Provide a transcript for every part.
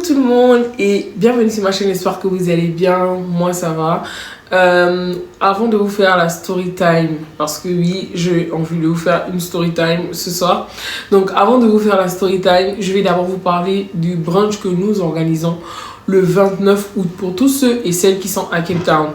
tout le monde et bienvenue sur ma chaîne, j'espère que vous allez bien, moi ça va. Avant de vous faire la story time, parce que oui, j'ai envie de vous faire une story time ce soir. Donc avant de vous faire la story time, je vais d'abord vous parler du brunch que nous organisons le 29 août pour tous ceux et celles qui sont à Cape Town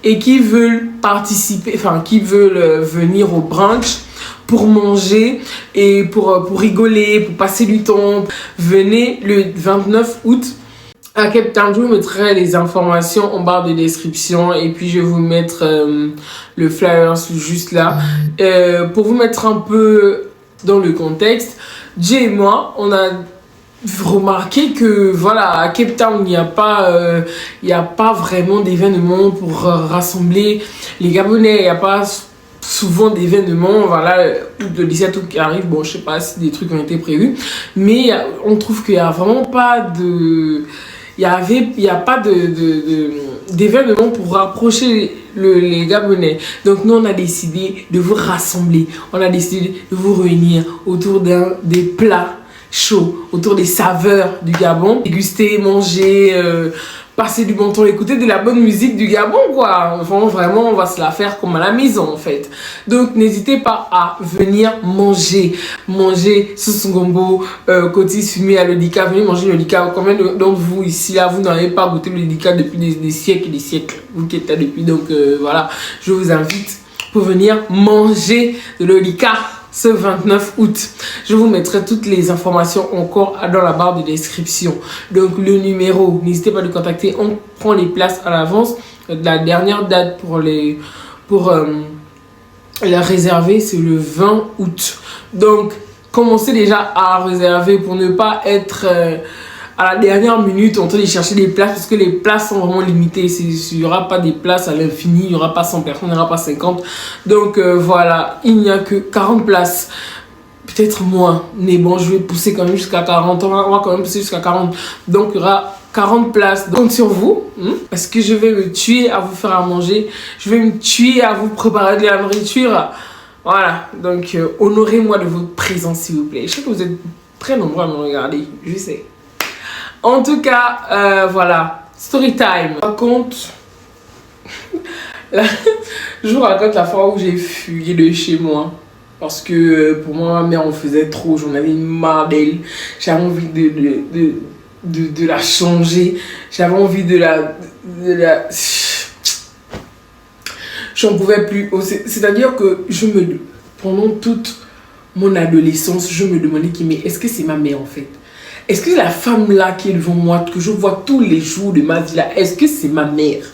et qui veulent participer, enfin qui veulent venir au brunch pour manger et pour rigoler, pour passer du temps. Venez le 29 août à Cape Town. Je vous mettrai les informations en barre de description et puis je vais vous mettre le flyer juste là. Pour vous mettre un peu dans le contexte, Jay et moi, on a remarqué que voilà, à Cape Town, il n'y a pas vraiment d'événements pour rassembler les Gabonais. Il n'y a pas souvent d'événements, voilà, le 17 août qui arrive, bon, je sais pas si des trucs ont été prévus, mais on trouve qu'il n'y a vraiment pas de... Il y a pas d'événements pour rapprocher les Gabonais. Donc nous, on a décidé de vous rassembler. On a décidé de vous réunir autour des plats chauds, autour des saveurs du Gabon. Déguster, manger, passer du bon temps, écouter de la bonne musique du Gabon, quoi. Enfin, vraiment, on va se la faire comme à la maison, en fait. Donc, n'hésitez pas à venir manger sous gombo, côté fumé à l'Odika. Venez manger l'Odika. Combien d'entre vous ici, là, vous n'avez pas goûté l'Odika depuis des siècles et des siècles, vous qui êtes là depuis. Donc, voilà, je vous invite pour venir manger de l'Odika ce 29 août. Je vous mettrai toutes les informations encore dans la barre de description. Donc le numéro, n'hésitez pas à le contacter. On prend les places à l'avance. La dernière date pour la réserver, c'est le 20 août. Donc commencez déjà à réserver pour ne pas être à la dernière minute en train de chercher des places, parce que les places sont vraiment limitées. Il n'y aura pas des places à l'infini, il n'y aura pas 100 personnes, il n'y aura pas 50. Donc voilà, il n'y a que 40 places. Peut-être moins, mais bon, je vais pousser quand même jusqu'à 40. On va quand même pousser jusqu'à 40. Donc il y aura 40 places. Donc, compte sur vous, parce que je vais me tuer à vous faire à manger. Je vais me tuer à vous préparer de la nourriture. Voilà, donc honorez-moi de votre présence, s'il vous plaît. Je sais que vous êtes très nombreux à me regarder, je sais. En tout cas, voilà, story time. Je vous raconte la fois où j'ai fugué de chez moi. Parce que pour moi, ma mère en faisait trop, j'en avais marre d'elle. J'avais envie de la changer. J'avais envie de la... J'en pouvais plus. C'est-à-dire que pendant toute mon adolescence, je me demandais mais est-ce que c'est ma mère en fait? Est-ce que la femme là qui est devant moi, que je vois tous les jours de ma vie là, est-ce que c'est ma mère?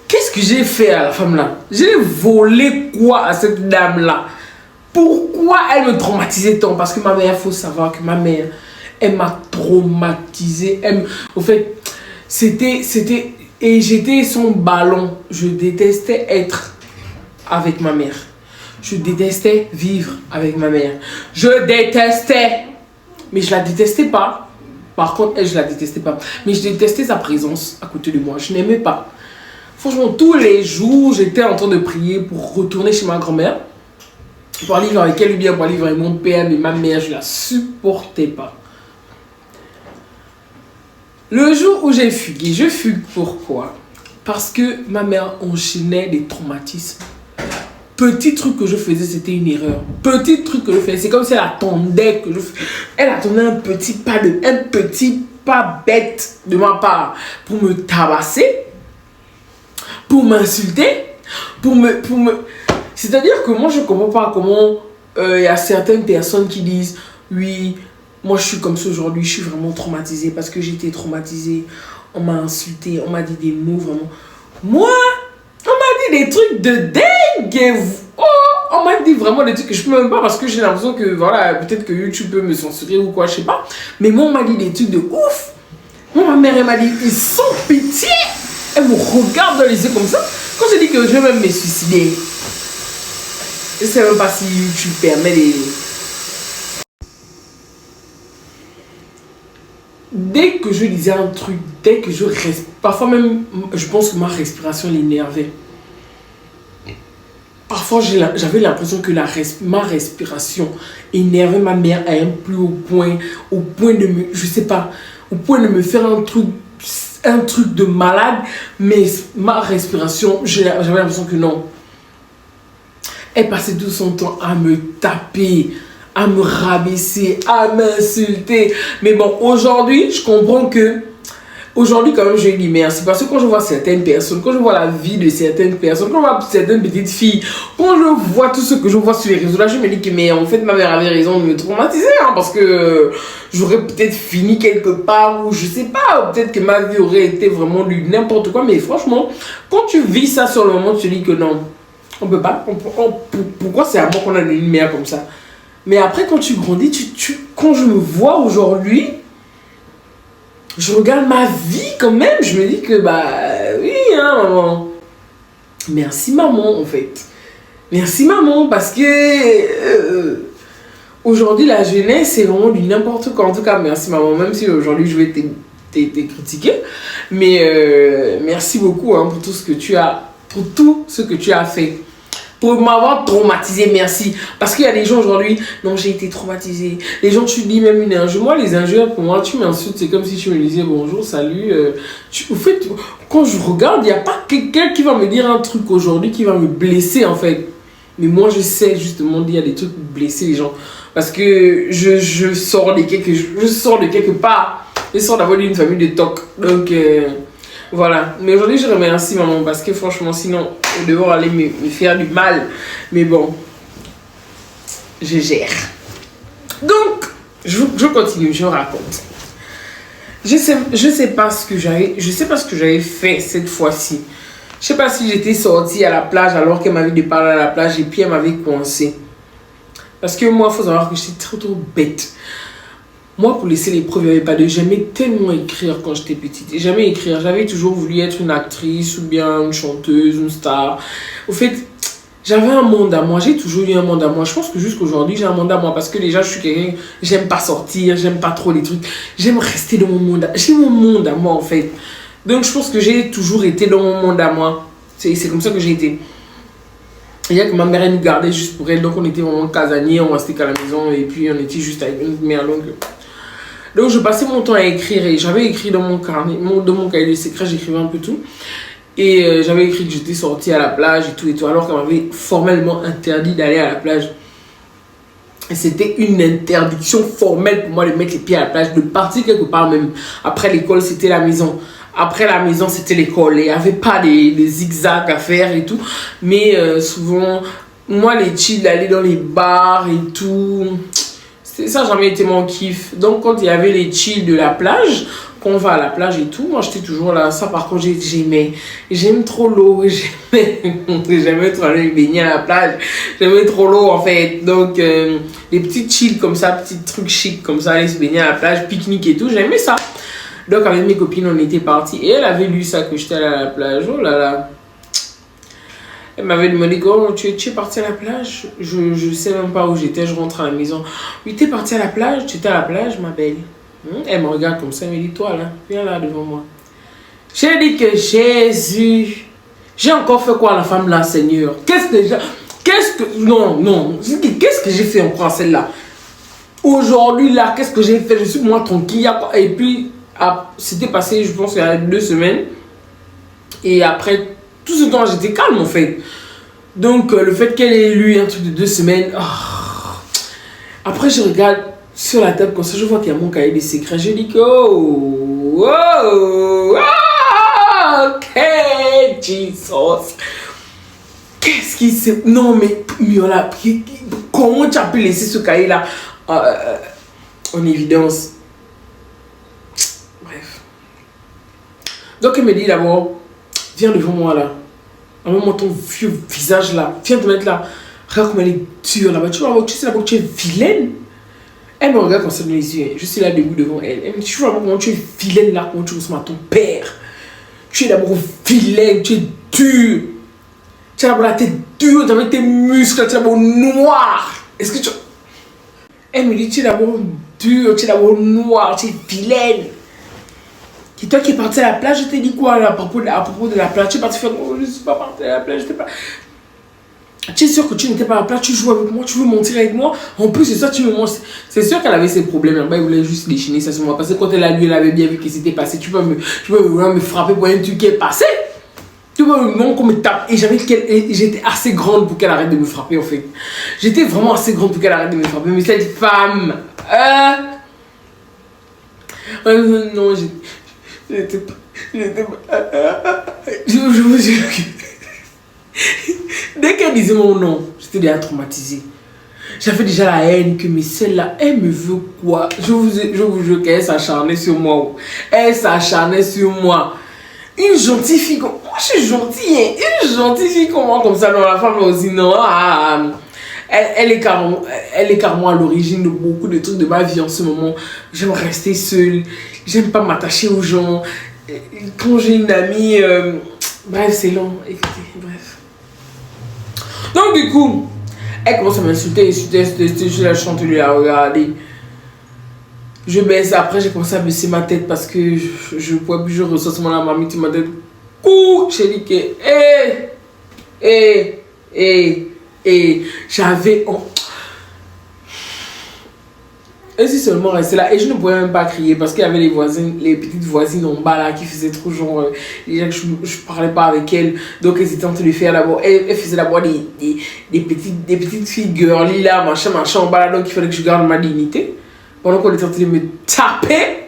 Qu'est-ce que j'ai fait à la femme là? J'ai volé quoi à cette dame là? Pourquoi elle me traumatisait tant? Parce que ma mère, il faut savoir que ma mère, elle m'a traumatisé. Au fait, et j'étais son ballon. Je détestais être avec ma mère. Je détestais vivre avec ma mère. Je détestais. Mais je la détestais pas. Par contre, elle, je la détestais pas. Mais je détestais sa présence à côté de moi. Je n'aimais pas. Franchement, tous les jours, j'étais en train de prier pour retourner chez ma grand-mère. Pour aller vivre avec elle ou bien pour aller vivre avec mon père. Mais ma mère, je la supportais pas. Le jour où j'ai fugué, je fugue pourquoi? Parce que ma mère enchaînait des traumatismes. Petit truc que je faisais, c'était une erreur. Petit truc que je faisais, c'est comme si elle attendait que elle attendait un petit pas bête de ma part pour me tabasser, pour m'insulter, C'est-à-dire que moi, je ne comprends pas comment il y a certaines personnes qui disent oui, moi je suis comme ça aujourd'hui, je suis vraiment traumatisée parce que j'ai été traumatisée. On m'a insulté, on m'a dit des mots vraiment. Moi, on m'a dit des trucs de dingue. Oh, on m'a dit vraiment des trucs que je peux même pas parce que j'ai l'impression que voilà, peut-être que YouTube peut me censurer ou quoi, je sais pas. Mais moi, on m'a dit des trucs de ouf. Moi, ma mère, elle m'a dit, ils sont pitié. Elle me regarde dans les yeux comme ça. Quand j'ai dit que je vais même me suicider, je sais même pas si YouTube permet les... Dès que je disais un truc, dès que je parfois même, je pense que ma respiration l'énervait. parfois j'avais l'impression que ma respiration énervait ma mère à un plus haut point, au point de me, je sais pas, au point de me faire un truc de malade, mais ma respiration, j'avais l'impression que non. Elle passait tout son temps à me taper, à me rabaisser, à m'insulter. Mais bon, aujourd'hui, je comprends que aujourd'hui, quand même, je lui dis merci. Parce que quand je vois certaines personnes, quand je vois la vie de certaines personnes, quand je vois certaines petites filles, quand je vois tout ce que je vois sur les réseaux, là, je me dis que, mais en fait, ma mère avait raison de me traumatiser. Hein, parce que j'aurais peut-être fini quelque part, ou je sais pas, peut-être que ma vie aurait été vraiment du n'importe quoi. Mais franchement, quand tu vis ça sur le moment, tu te dis que non, on peut pas. Pourquoi c'est à moi qu'on a une mère comme ça? Mais après, quand tu grandis, quand je me vois aujourd'hui, je regarde ma vie quand même, je me dis que bah oui, hein, maman. Merci maman, en fait. Merci maman, parce que aujourd'hui, la jeunesse, c'est vraiment du n'importe quoi. En tout cas, merci maman, même si aujourd'hui, je vais te critiquer. Mais merci beaucoup hein, pour tout ce que tu as fait. Pour m'avoir traumatisé, merci. Parce qu'il y a des gens aujourd'hui, non, j'ai été traumatisé. Les gens, tu dis même une injure. Moi, les injures, pour moi, tu m'insultes, c'est comme si tu me disais bonjour, salut. Au fait, quand je regarde, il n'y a pas quelqu'un qui va me dire un truc aujourd'hui qui va me blesser, en fait. Mais moi, je sais justement dire des trucs pour blesser les gens. Parce que je sors de quelque part. Je sors d'avoir une famille de tocs. Donc, voilà. Mais aujourd'hui, je remercie maman parce que franchement, sinon, elle devrait aller me faire du mal. Mais bon, je gère. Donc, je continue, je raconte. Je sais pas ce que j'avais fait cette fois-ci. Je sais pas si j'étais sortie à la plage alors qu'elle m'avait dit de parler à la plage et puis elle m'avait coincé. Parce que moi, il faut savoir que j'étais trop bête. Moi, pour laisser les preuves, il n'y avait pas de... J'aimais tellement écrire quand j'étais petite. Et j'aimais écrire. J'avais toujours voulu être une actrice ou bien une chanteuse, une star. Au fait, j'avais un monde à moi. J'ai toujours eu un monde à moi. Je pense que jusqu'aujourd'hui, j'ai un monde à moi. Parce que déjà, je suis quelqu'un... J'aime pas sortir. J'aime pas trop les trucs. J'aime rester dans mon monde. J'ai mon monde à moi, en fait. Donc, je pense que j'ai toujours été dans mon monde à moi. C'est comme ça que j'ai été. Il y a que ma mère, elle nous gardait juste pour elle. Donc, on était vraiment casaniers. On restait qu'à la maison. Et puis, on était juste avec une mère. Donc, je passais mon temps à écrire et j'avais écrit dans mon carnet, dans mon cahier de secret, j'écrivais un peu tout. Et j'avais écrit que j'étais sortie à la plage et tout, alors qu'elle m'avait formellement interdit d'aller à la plage. Et c'était une interdiction formelle pour moi de mettre les pieds à la plage, de partir quelque part même. Après l'école, c'était la maison. Après la maison, c'était l'école. Et il n'y avait pas des zigzags à faire et tout. Mais souvent, moi, les chill, d'aller dans les bars et tout... Ça n'a jamais été mon kiff. Donc, quand il y avait les chills de la plage, quand on va à la plage et tout, moi, j'étais toujours là. Ça, par contre, j'aimais. J'aime trop l'eau. J'aimais trop aller me baigner à la plage. J'aimais trop l'eau, en fait. Donc, les petits chills comme ça, petits trucs chics comme ça, aller se baigner à la plage, pique-nique et tout, j'aimais ça. Donc, avec mes copines, on était partis. Et elle avait lu ça, que j'étais allée à la plage. Oh là là. Elle m'avait demandé, oh, tu es partie à la plage? Je sais même pas où j'étais, je rentre à la maison. Oui, tu es partie à la plage? Tu étais à la plage, ma belle? Elle me regarde comme ça, elle me dit, toi là, viens là devant moi. J'ai dit que Jésus, j'ai encore fait quoi à la femme là, Seigneur? Non, qu'est-ce que j'ai fait encore à celle-là? Aujourd'hui là, qu'est-ce que j'ai fait? Je suis moi tranquille. Et puis, c'était passé, je pense, il y a 2 semaines. Et après, tout ce temps, j'étais calme en fait. Donc, le fait qu'elle ait lu un truc de 2 semaines. Oh. Après, je regarde sur la table comme ça, je vois qu'il y a mon cahier des secrets. Je dis que, ok, Jesus. Qu'est-ce qui s'est. Non, mais, Miola, comment tu as pu laisser ce cahier-là en évidence? Bref. Donc, elle me dit d'abord. Viens devant moi là. Envoie-moi ton vieux visage là. Viens te mettre là. Regarde comme elle est dure là-bas. Tu sais d'abord que tu es vilaine. Elle me regarde comme ça dans les yeux. Je suis là debout devant elle. Elle me dit, tu vois comment tu es vilaine là. Comment tu ressembles à ton père. Tu es d'abord vilaine. Tu es dure. Tu as d'abord la tête dure. Tu as tes muscles. Tu es d'abord noir. Est-ce que tu... Elle me dit, tu es d'abord dure. Tu es d'abord noir. Tu es vilaine. Et toi qui es parti à la plage, je t'ai dit quoi là, à propos de la plage? Tu es parti faire, oh, je ne suis pas parti à la plage, je t'ai pas... Tu es sûr que tu n'étais pas à plat, tu joues avec moi, tu veux mentir avec moi. En plus, c'est ça, tu me montres. C'est sûr qu'elle avait ses problèmes là-bas, elle voulait juste déchaîner ça sur moi. Parce que quand elle a lu, elle avait bien vu que c'était passé. Tu peux me frapper pour un truc qui est passé. Tu vois, non, qu'on me tape. Et j'étais assez grande pour qu'elle arrête de me frapper, en fait. J'étais vraiment assez grande pour qu'elle arrête de me frapper. Mais cette femme. Non, j'étais pas. Je vous jure que. Dès qu'elle disait mon nom, j'étais déjà traumatisée. J'avais déjà la haine que, mais celle-là, elle me veut quoi? Je vous jure qu'elle s'acharnait sur moi. Elle s'acharnait sur moi. Une gentille fille comme moi, je suis gentille, hein? Une gentille fille comme ça, dans la femme aussi, non. Elle est carrément à l'origine de beaucoup de trucs de ma vie en ce moment. J'aime rester seule, j'aime pas m'attacher aux gens. Quand j'ai une amie, bref, c'est long, écoutez, bref. Donc du coup, elle commence à m'insulter, je la chante, lui à regarder. Je baisse, après j'ai commencé à baisser ma tête parce que je pouvais plus, je ressens seulement la mamie qui m'a dit couh, j'ai dit que j'avais et si seulement resté là et je ne pouvais même pas crier parce qu'il y avait les voisines, les petites voisines en bas là qui faisaient trop genre déjà que je parlais pas avec elles, donc elles étaient en train de faire d'abord, elles faisaient d'abord des petites filles girly là, machin en bas là, donc il fallait que je garde ma dignité. Pendant qu'on était en train de me taper,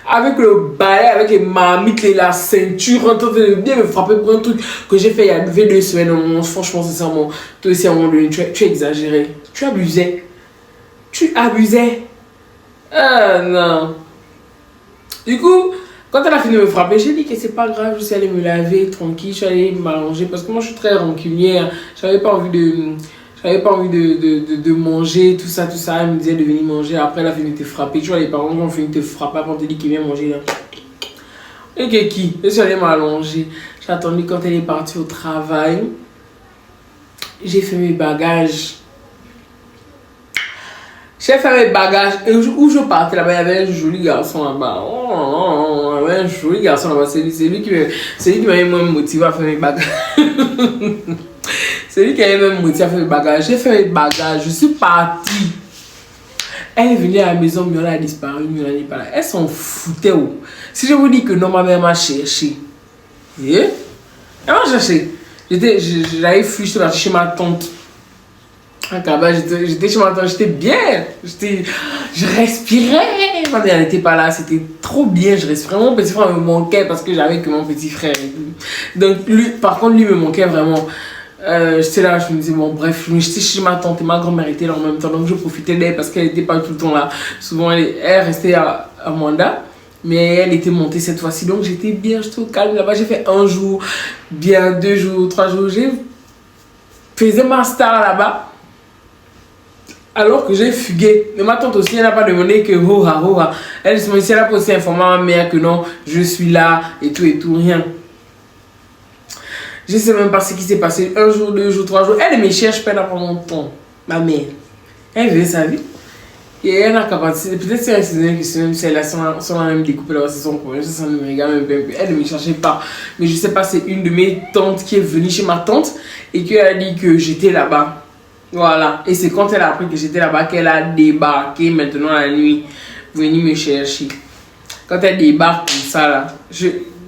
avec le balai, avec les marmites, la ceinture, en train de bien me frapper pour un truc que j'ai fait il y a 2 semaines. Non, franchement, sincèrement, toi aussi à un moment donné, tu exagérais, tu abusais. Ah non. Du coup, quand elle a fini de me frapper, j'ai dit que c'est pas grave, je suis allée me laver tranquille, je suis allée m'allonger parce que moi je suis très rancunière, j'avais pas envie de manger, tout ça. Elle me disait de venir manger. Après, elle a fini de te frapper. Tu vois, les parents ont fini de te frapper. Après, on te dit qu'il vient manger là. Et que qui? Je suis allée m'allonger. J'ai attendu quand elle est partie au travail. J'ai fait mes bagages. Et où je partais là-bas, il y avait un joli garçon là-bas. Il y avait un joli garçon là-bas. C'est lui qui m'a motivé à faire mes bagages. C'est lui qui avait même motivé à faire mes bagages. J'ai fait mes bagages, je suis partie. Elle est venue à la maison, mais elle a disparu, mais elle n'est pas là. Elle s'en foutait. Oh. Si je vous dis que non, ma mère m'a cherché. Elle m'a cherché. J'avais fui, j'étais partie chez ma tante. J'étais chez ma tante, j'étais bien. Je respirais. Ma mère n'était pas là, c'était trop bien. Je respirais. Mon petit frère me manquait parce que j'avais que mon petit frère. Donc, par contre, lui me manquait vraiment. J'étais là, je me disais, bon, bref, j'étais chez ma tante et ma grand-mère était là en même temps, donc je profitais d'elle parce qu'elle n'était pas tout le temps là. Souvent, elle restait à Manda, mais elle était montée cette fois-ci, donc j'étais bien, j'étais au calme là-bas. J'ai fait 1 jour, bien 2 jours, 3 jours, j'ai faisais ma star là-bas. Alors que j'ai fugué. Et ma tante aussi, elle n'a pas demandé que ho-ha. Elle s'est là pour aussi informer ma mère que non, je suis là et tout, rien. Je ne sais même pas ce qui s'est passé. 1 jour, 2 jours, 3 jours. Elle me cherche pendant longtemps. Ma mère. Elle veut sa vie. Et elle n'a qu'à partir. Peut-être c'est elle que même si elle sont la même découpée là, c'est son problème. Ça me regarde un peu. Elle ne me cherchait pas. Mais je ne sais pas, c'est une de mes tantes qui est venue chez ma tante et qui a dit que j'étais là-bas. Voilà. Et c'est quand elle a appris que j'étais là-bas qu'elle a débarqué maintenant la nuit. Venue me chercher. Quand elle débarque comme ça là,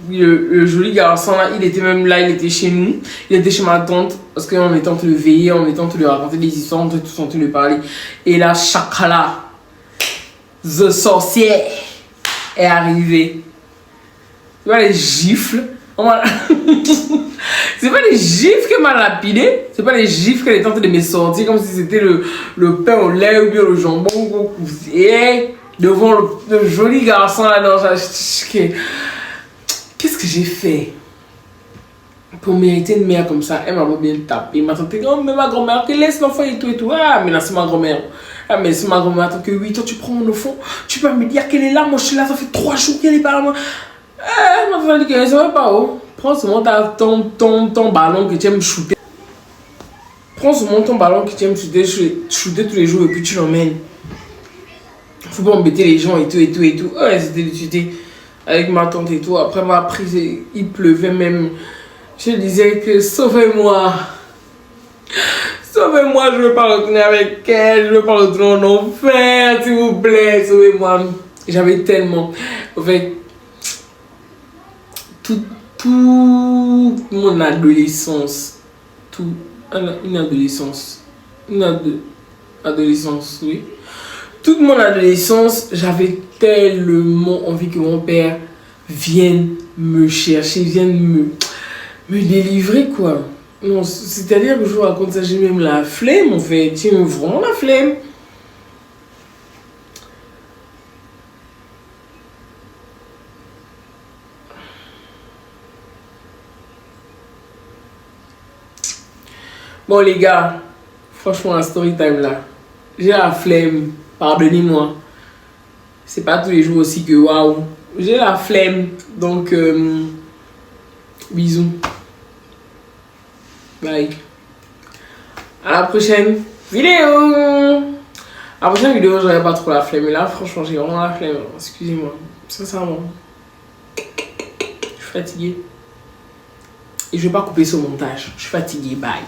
le joli garçon là, il était même là, il était chez nous, il était chez ma tante parce qu'on était en train de veiller, on était en train de raconter des histoires, on était tous en train de parler. Et là, Chakala, the sorcière, est arrivée. Tu vois les gifles? C'est pas les gifles qu'elle m'a lapidé, c'est pas les gifles qu'elle est en train de me sortir comme si c'était le pain au lait ou bien le jambon. Et devant le joli garçon là, dans qu'est-ce que j'ai fait pour mériter une mère comme ça? Elle m'a bien tapé. Elle m'a dit, oh, mais ma grand-mère, laisse l'enfant et tout. Ah, mais là, c'est ma grand-mère. Ah, mais c'est ma grand-mère. Que oui, toi, tu prends mon enfant. Tu peux me dire qu'elle est là. Moi, je suis là. Ça fait 3 jours qu'elle est pas là. Elle m'a dit qu'elle ne savait pas où. Prends seulement ton ballon que tu aimes shooter. Prends seulement ton ballon que tu aimes shooter tous les jours et puis tu l'emmènes. Faut pas embêter les gens et tout. Ouais, c'était de shooter avec ma tante et tout. Après ma prise, il pleuvait même. Je disais que sauvez-moi. Sauvez-moi, je ne veux pas retourner avec elle, je ne veux pas retourner en enfer, s'il vous plaît, sauvez-moi. J'avais tellement. En fait, tout mon adolescence, une adolescence, adolescence, oui. Toute mon adolescence, j'avais tellement envie que mon père vienne me chercher, vienne me délivrer, quoi. Non, c'est-à-dire que je vous raconte ça, j'ai même la flemme, en fait. J'ai vraiment la flemme. Bon, les gars, franchement, la story time là, j'ai la flemme, pardonnez-moi. C'est pas tous les jours aussi que waouh. J'ai la flemme, donc bisous. Bye. À la prochaine vidéo. À la prochaine vidéo, j'aurais pas trop la flemme. Mais là, franchement, j'ai vraiment la flemme. Excusez-moi. Sincèrement. Je suis fatiguée. Et je vais pas couper ce montage. Je suis fatiguée. Bye.